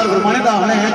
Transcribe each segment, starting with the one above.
गुरबाणी का आने हैं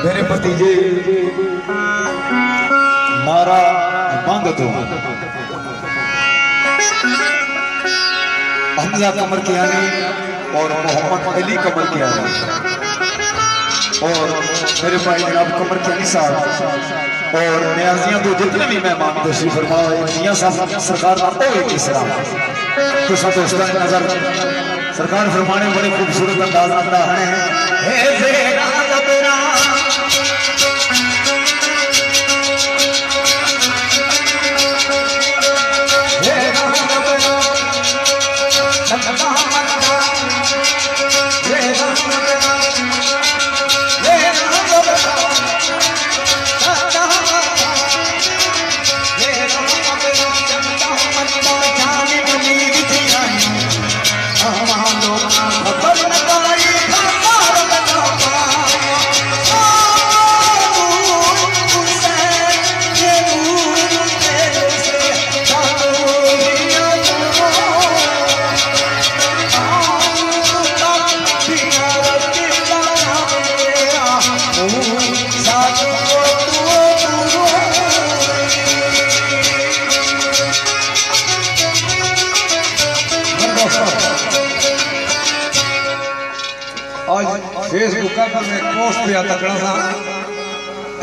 मेरे भतीजे नारा बंद तो हमजा कमर कियानी और मोहम्मद अली कमर कियानी और मेरे भाई जनाब कमर कियानी साहब और न्याजियां तो जितने भी मेहमान तशरीफ फरमा मियां साहब सरकार का किसरा तो सब दोस्तों नजर सरकार फरमाने बड़े खूबसूरत अंदाज आता है फेसबुक पर मैं पोस्ट पे तकड़ा सा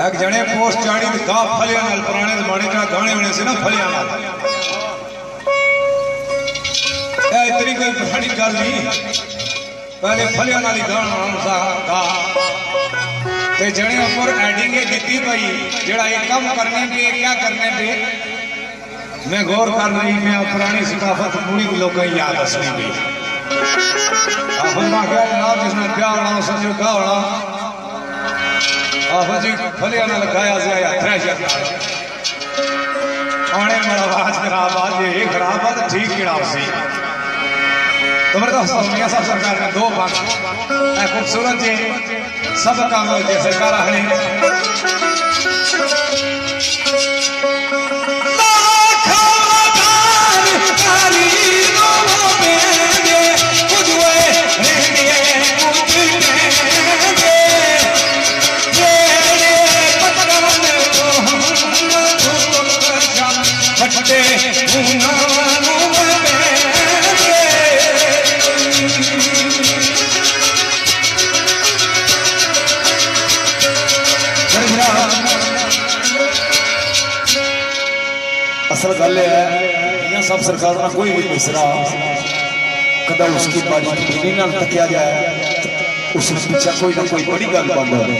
एक जने पोस्ट चाणी तो गा फलिया नाल पुराने जमाने का गाने होने से ना फलिया नाल ए इतनी कोई बड़ी गल नहीं पहले फलिया नाल गाना सा गा ते जने ऊपर एडिंग दी भाई जेड़ा ये काम करने पे क्या करने पे मैं गौर कर रही मैं पुरानी सकाफत पूरी लोगों याद हसनी भी जनाब जिसने प्यार ना समझो का होना आप जी फलिया ना लगाया आने मेरा आवाज खराब आज ये खराब है तो ठीक खराब सी तो मेरे दोस्तों मियां साहब सरकार ने दो बात खूबसूरत जी सब काम जे सरकार है असल गल है मियां साहब सरकार ना कोई भी मिसरा कदा उसकी बारी ना तकिया जाए उस पीछे कोई ना कोई बड़ी गल बन रही।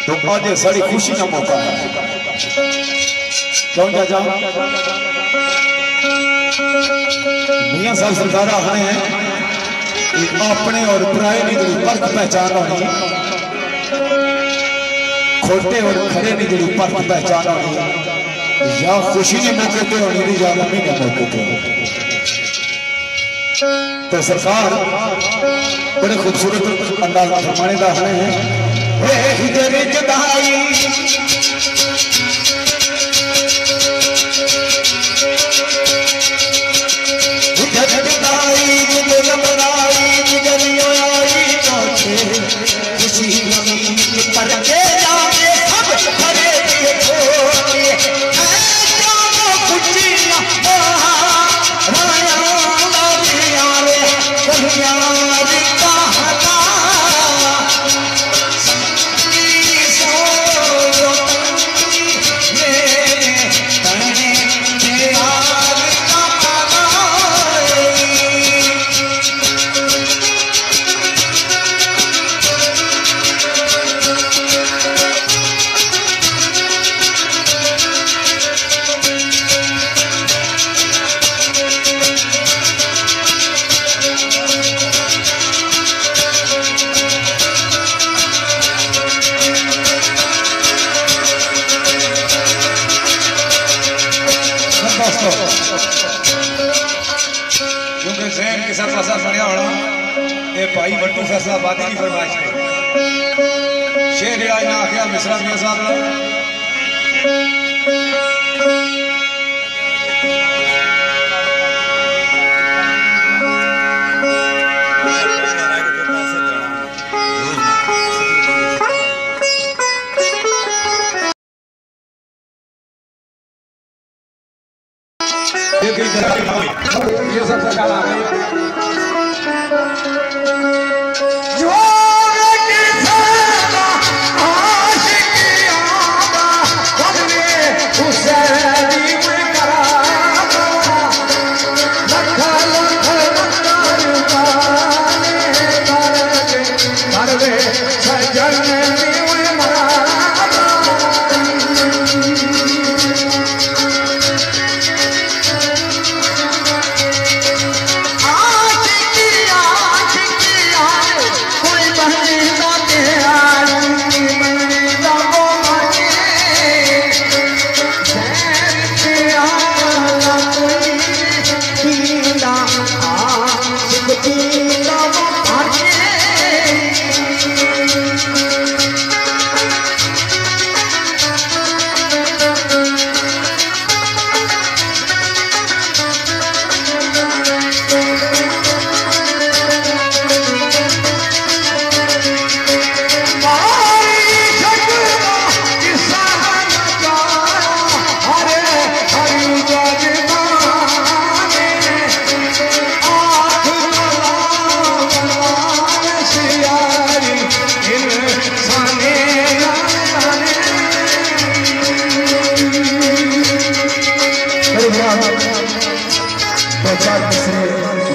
तो आज साड़ी खुशी का मौका है क्यों चाचा मियां साहब सरकार आखने हैं अपने और पराए की जी परख पहचान होनी खोटे और खरे की जी परख पहचान होनी या खुशी के मौके पर होनी थी या गमी के मौके पर। तो सरकार बड़े खूबसूरत अंदाज फरमाने का है क्योंकि जहन के साथ फैसला सुनिया होना ये भाई बट्टू फैसलाबादी की फरमाइश है शेर जड़ा इन्हें आखिया मिसरा मियां साहब ये सब सरकार आ गई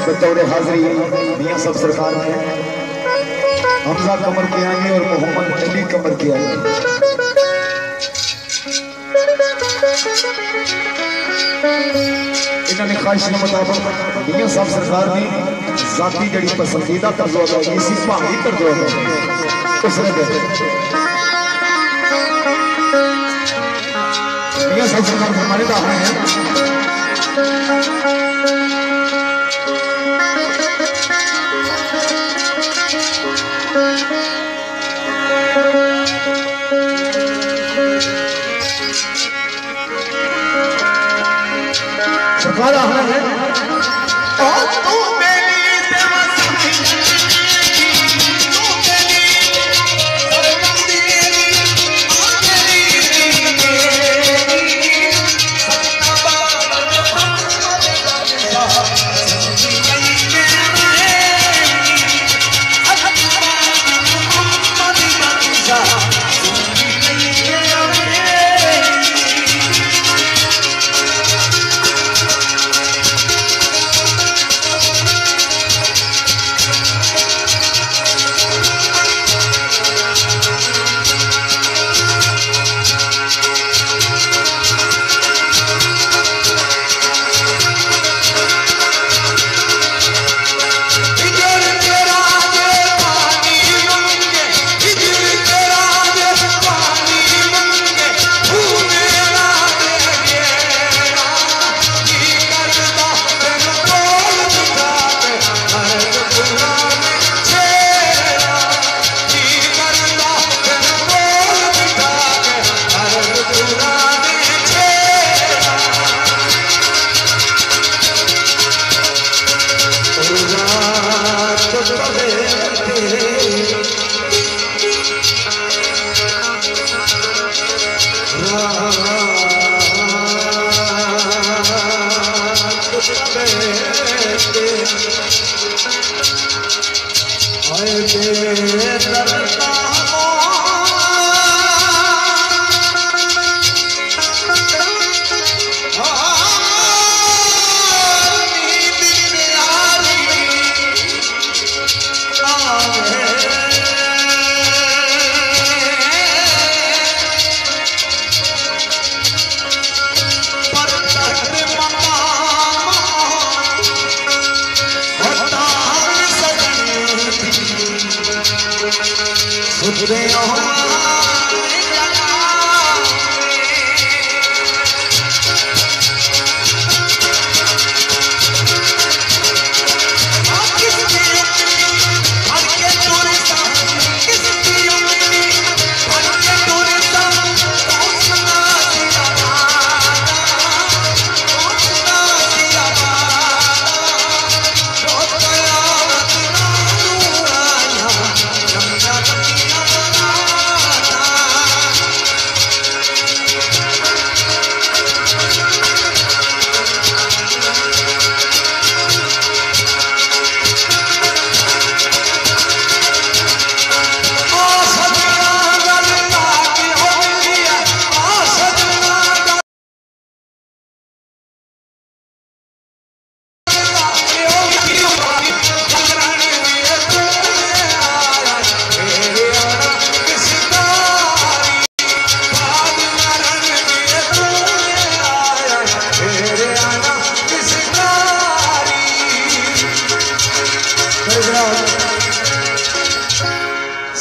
बतौर हाजिरी मियां साहब सरकार ने हमजा कमर कियानी और मोहम्मद अली कमर कियानी इन्होंने ख्वाहिश के मुताबिक मियां साहब सरकार ने जाती जड़ी पसंदीदा तर्ज होता है इसी भावी तर्ज होता है उसने मियां साहब सरकार हमारे दावे हैं सरकार है और तू मेरी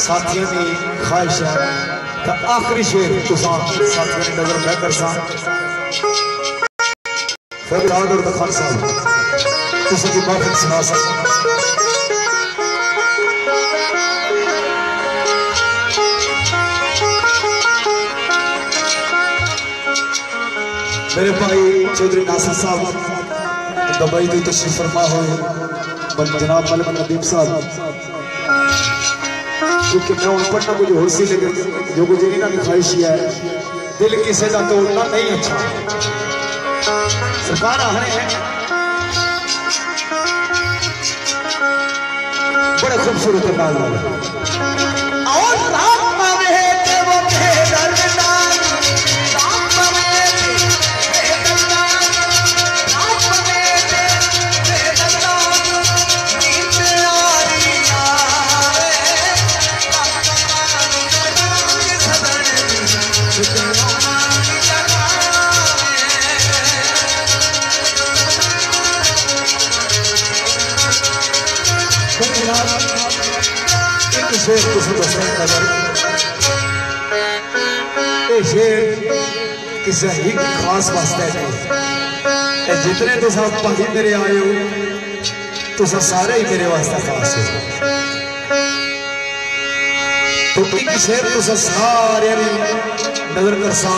साथियों की ख्वाहिश है तो आखिरी शेर तुसां साथियों की नजर मैं कर सा फिर और खान साहब तुसां की माफिक सुना सकते मेरे भाई चौधरी नासिर साहब दुबई की तशरीफ फरमा हुए जनाब मलिक नदीम साहब क्योंकि मैं उन पढ़ना कुछ हो सी लेकिन जो कुछ इन्होंने ख्वाहिश है दिल किसी का तोड़ना नहीं अच्छा सरकार आने हैं बड़े खूबसूरत अंदाज वाले और शेर किसी एक खास वास्ते है जितने तुस भाजी मेरे आए हो तुस सारे ही मेरे वास्ते खास हो तो एक शेर तुस सारे नजर कर सा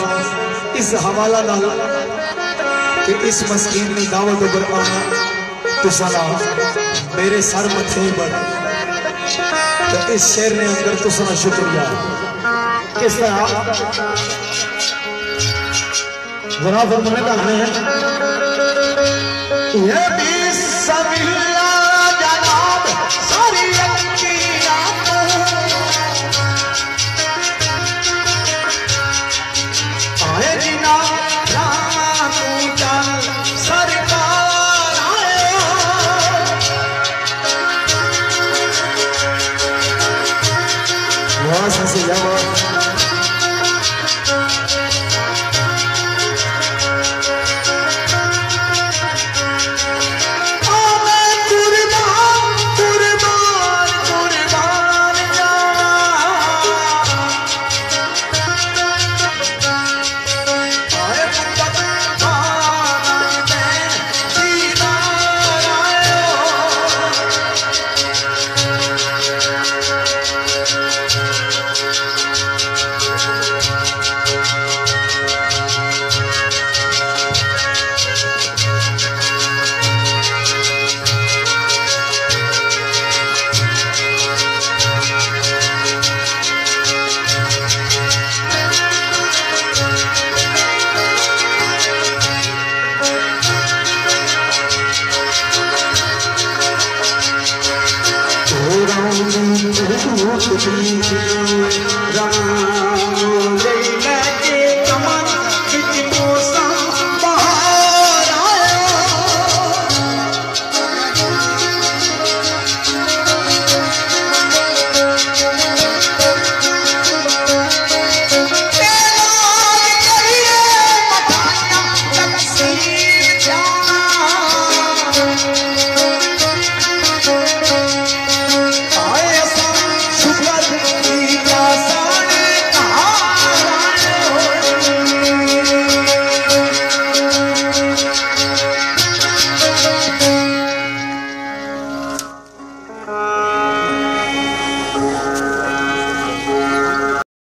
इस हवाला नाल कि इस मस्कीन की दावत पर आना तुसा मेरे सर मथे पर तो इस शेर ने अंदर तो सुना शुक्रिया किस तरह जनाब फरमाने का है ये भी सभी